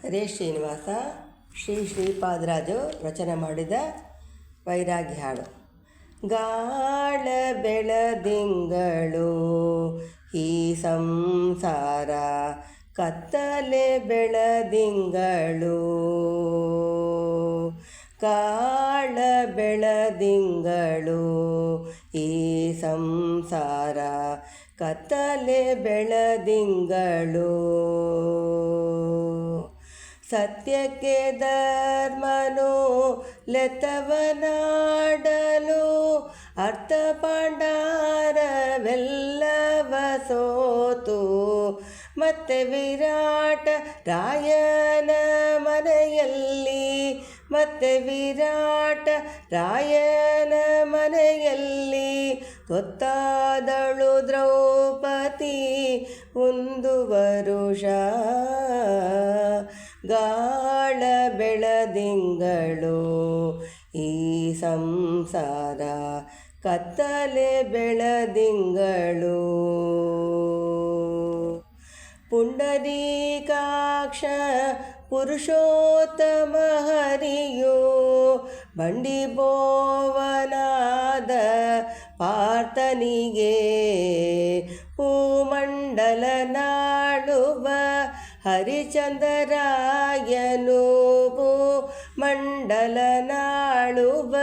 ಹರೇ ಶ್ರೀನಿವಾಸ ಶ್ರೀ ಶ್ರೀಪಾದರಾಜು ರಚನೆ ಮಾಡಿದ ವೈರಾಗ್ಯ ಹಾಡು. ಗಾಳ ಬೆಳದಿಂಗಳು ಈ ಸಂಸಾರ, ಕತ್ತಲೆ ಬೆಳದಿಂಗಳು. ಗಾಳ ಬೆಳದಿಂಗಳು ಈ ಸಂಸಾರ, ಕತ್ತಲೆ ಬೆಳದಿಂಗಳು. ಸತ್ಯಕ್ಕೆ ಧರ್ಮನು ಲೆತ್ತವನಾಡಲು, ಅರ್ಥ ಪಾಂಡಾರವೆಲ್ಲವ ಸೋತು, ಮತ್ತೆ ವಿರಾಟ ರಾಯನ ಮನೆಯಲ್ಲಿ, ಮತ್ತೆ ವಿರಾಟ ರಾಯನ ಮನೆಯಲ್ಲಿ ಗೊತ್ತಾದಳು ದ್ರೌಪದಿ ಒಂದು ವರುಷ. ಗಾಳ ಬೆಳದಿಂಗಳು ಈ ಸಂಸಾರ, ಕತ್ತಲೆ ಬೆಳದಿಂಗಳು. ಪುಂಡರೀಕಾಕ್ಷ ಪುರುಷೋತ್ತಮ ಹರಿಯೋ, ಬಂಡಿಬೋವನಾದ ಪಾರ್ಥನಿಗೆ ಭೂಮಂಡಲ ನಾಳುವ ಹರಿಚಂದ್ರರಾಯನು, ಭೂಮಂಡಲ ನಾಳುವ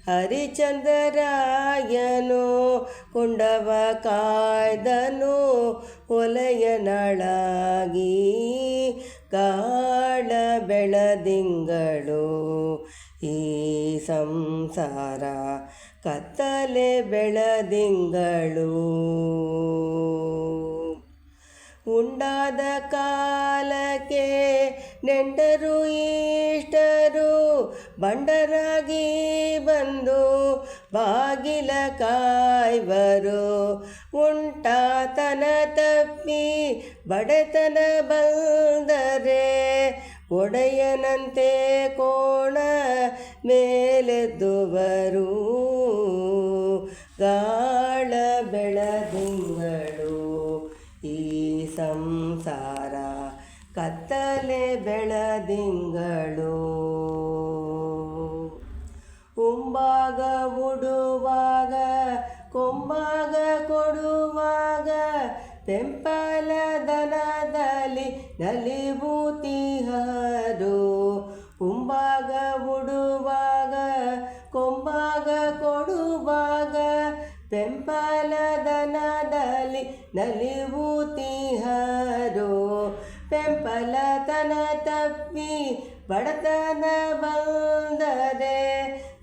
ಹರಿಚಂದ್ರರಾಯನು, ಕುಂಡವ ಕಾಯ್ದನು ಒಲೆಯನಳಾಗಿ. ಗಾಳ ಬೆಳದಿಂಗಳು ಈ ಸಂಸಾರ, ಕತ್ತಲೆ ಬೆಳದಿಂಗಳು. ಉಂಡಾದ ಕಾಲಕ್ಕೆ ನೆಂಟರು ಇಷ್ಟರು ಬಂಡರಾಗಿ ಬಂದು ಬಾಗಿಲ ಕಾಯ್ವರು. ಉಂಟಾತನ ತಪ್ಪಿ ಬಡತನ ಬಂದರೆ, ಒಡೆಯನಂತೆ ಕೋಣ ಮೇಲೆದ್ದುವರು. ಗಾಳ ಬೆಳದಿಂಗಳು ಈ ಸಂಸಾರ, ಕತ್ತಲೆ ಬೆಳದಿಂಗಳು. ಉಂಬಾಗ ಉಡುವಾಗ ಕೊಂಬಾಗ ಕೊಡುವಾಗ, ತೆಂಪಲದನದಲ್ಲಿ ನಲಿಬೂತಿಹರು. ಉಂಬಾಗ ಉಡುವಾಗ ಕೊಂಬಾಗ ಕೊಡುವಾಗ, ಪೆಂಪಲದನದಲ್ಲಿ ನಲಿಬೂತಿಹರು. ಪೆಂಪಲತನ ತಪ್ಪಿ ಬಡತನ ಬಂದರೆ,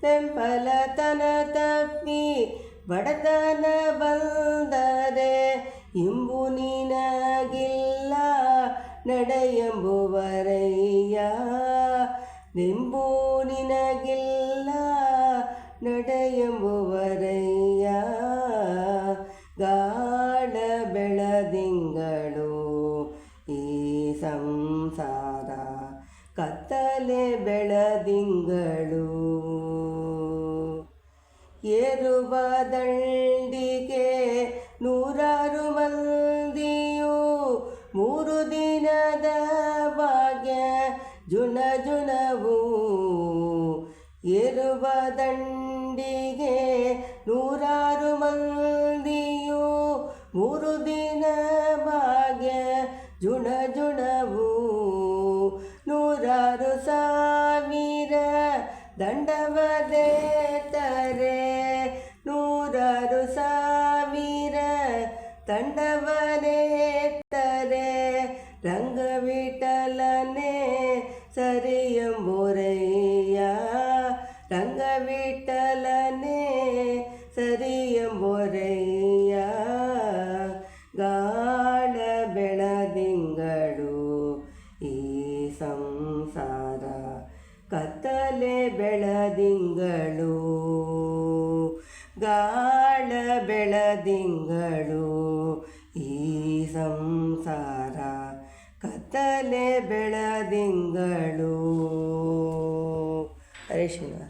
ಪೆಂಪಲತನ ತಪ್ಪಿ ಬಡತನ ಬಂದರೆ, ಇಂಬು ನಿನಗಿಲ್ಲ ನಡೆಯಂಬುವರಯ್ಯ. ನಿಂಬು ನಿನಗಿಲ್ಲ ನಡೆಯಂಬುವರಯ್ಯ. ಗಾಳ ಬೆಳದಿಂಗಳು ಈ ಸಂಸಾರ, ಕತ್ತಲೆ ಬೆಳದಿಂಗಳು. ಏರುವ ದಂಡಿಗೆ ನೂರಾರು ಮಂದಿಯು, ಮೂರು ದಿನದ ಭಾಗ್ಯ ಜುಣ ಜುಣವು. ಏರುವ ದಂಡಿಗೆ ನೂರಾರು ಮಂದಿಯು, ಮೂರು ದಿನ ಭಾಗ್ಯ ಜುಣ ಜುಣವು. ನೂರಾರು ಸಾವಿರ ದಂಡವದೇತರೆ, ನೂರಾರು ಸಾವಿರ ದಂಡವನೇತರೆ, ರಂಗವಿಠಲನೆ ಸರಿಯಂಬುರಯ್ಯ. ರಂಗವಿಠಲನೆ ಸರಿಯಂಬುರಯ್ಯ. ಗಾಳ ಬೆಳದಿಂಗಳು ಈ ಸಂಸಾರ, ಕತ್ತಲೆ ಬೆಳದಿಂಗಳು. ಗಾಳ ಬೆಳದಿಂಗಳು ಈ ಸಂಸಾರ, ಕತ್ತಲೆ ಬೆಳದಿಂಗಳು. ಹರೇ ಶ್ರೀನಿವಾಸ.